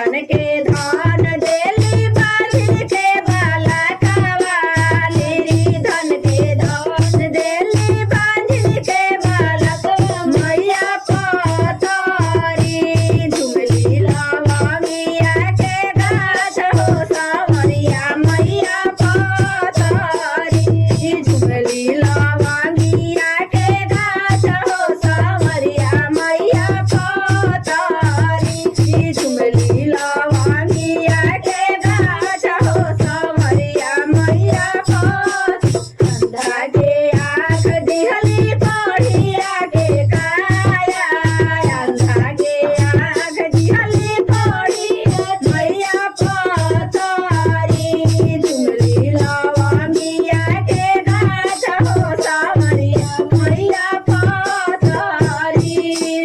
धन के धान देली बांधिन के बाला कवाली धन के धान देली बांधिन के बाला मैया पथरी झुमली लवंगिया के गाछ हो सावरिया मैया पथरी झुमली लवंगिया के गाछ हो सावरिया मैया पथरी झुमली लवंगिया के गाछ हो सावरिया मैया अंधा के आँख दिहली पढ़िया के काया अंधा के आँख दिहली पढ़िया मैया पथरी झुमली लवंगिया के गाछ हो सावरिया मैया पथरी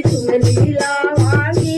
झुमली लवंगिया